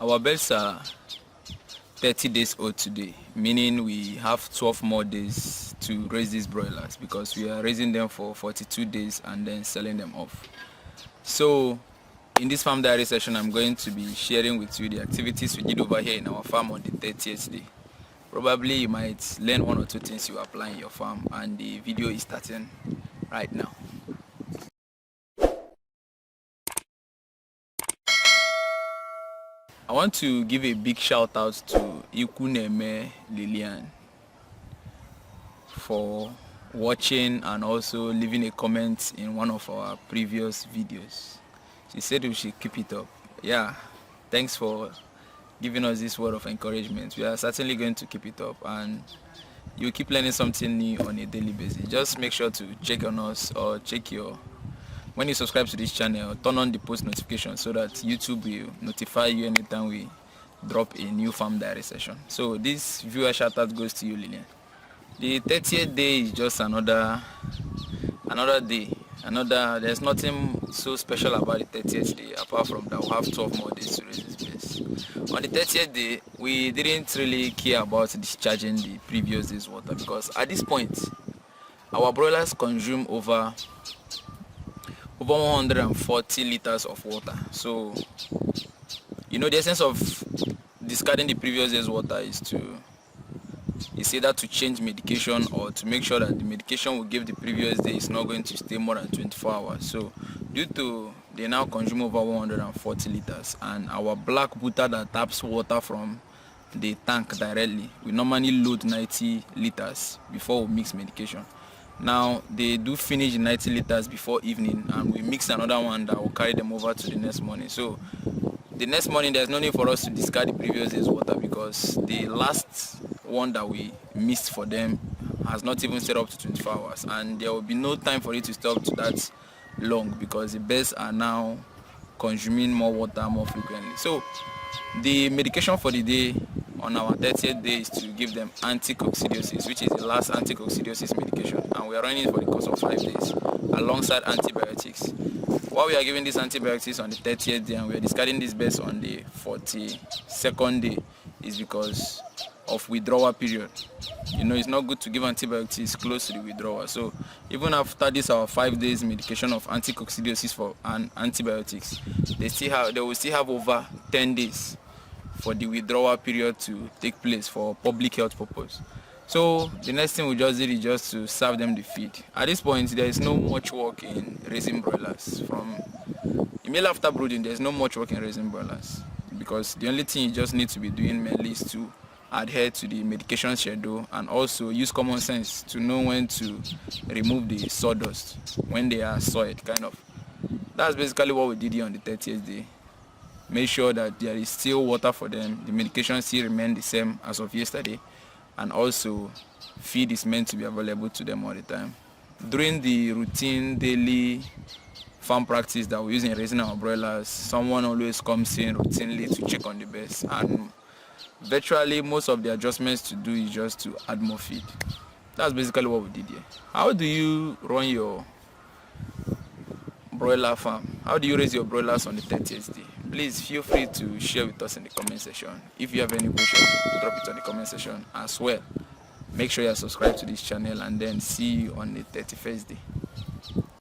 Our birds are 30 days old today, meaning we have 12 more days to raise these broilers because we are raising them for 42 days and then selling them off. So in this farm diary session, I'm going to be sharing with you the activities we did over here in our farm on the 30th day. Probably you might learn one or two things you apply in your farm, and the video is starting right now. I want to give a big shout out to Ikuneme Lillian for watching and also leaving a comment in one of our previous videos. She said we should keep it up. Yeah, thanks for giving us this word of encouragement. We are certainly going to keep it up, and you keep learning something new on a daily basis. Just make sure to check on us, or when you subscribe to this channel, turn on the post notification so that YouTube will notify you anytime we drop a new farm diary session. So this viewer shout out goes to you, Lillian. The 30th day is just another day. There's nothing so special about the 30th day apart from that we'll have 12 more days to raise this place. On the 30th day, we didn't really care about discharging the previous day's water because at this point, our broilers consume over 140 liters of water. So, the essence of discarding the previous day's water is either to change medication or to make sure that the medication we gave the previous day is not going to stay more than 24 hours. So, due to they now consume over 140 liters, and our black butter that taps water from the tank directly, we normally load 90 liters before we mix medication. Now they do finish 90 liters before evening, and we mix another one that will carry them over to the next morning. So the next morning there's no need for us to discard the previous day's water because the last one that we missed for them has not even stayed up to 24 hours, and there will be no time for it to stay up to that long because the birds are now consuming more water more frequently. So the medication for the day on our 30th day is to give them anti-coccidiosis, which is the last anti-coccidiosis medication, and we are running it for the course of 5 days alongside antibiotics. While we are giving these antibiotics on the 30th day and we are discarding these birds on the 42nd day is because of withdrawal period. It's not good to give antibiotics close to the withdrawal. So even after this our 5 days medication of anti-coccidiosis and antibiotics, they will still have over 10 days for the withdrawal period to take place for public health purpose. So the next thing we just did is just to serve them the feed. At this point, there is no much work in raising broilers. From immediately after brooding, there is no much work in raising broilers because the only thing you just need to be doing mainly is to adhere to the medication schedule and also use common sense to know when to remove the sawdust when they are soiled, kind of. That's basically what we did here on the 30th day. Make sure that there is still water for them, the medication still remains the same as of yesterday, and also feed is meant to be available to them all the time. During the routine daily farm practice that we use in raising our broilers, someone always comes in routinely to check on the birds, and virtually most of the adjustments to do is just to add more feed. That's basically what we did here. How do you run your broiler farm? How do you raise your broilers on the 30th day? Please feel free to share with us in the comment section. If you have any questions, drop it on the comment section as well. Make sure you are subscribed to this channel, and then see you on the 31st day.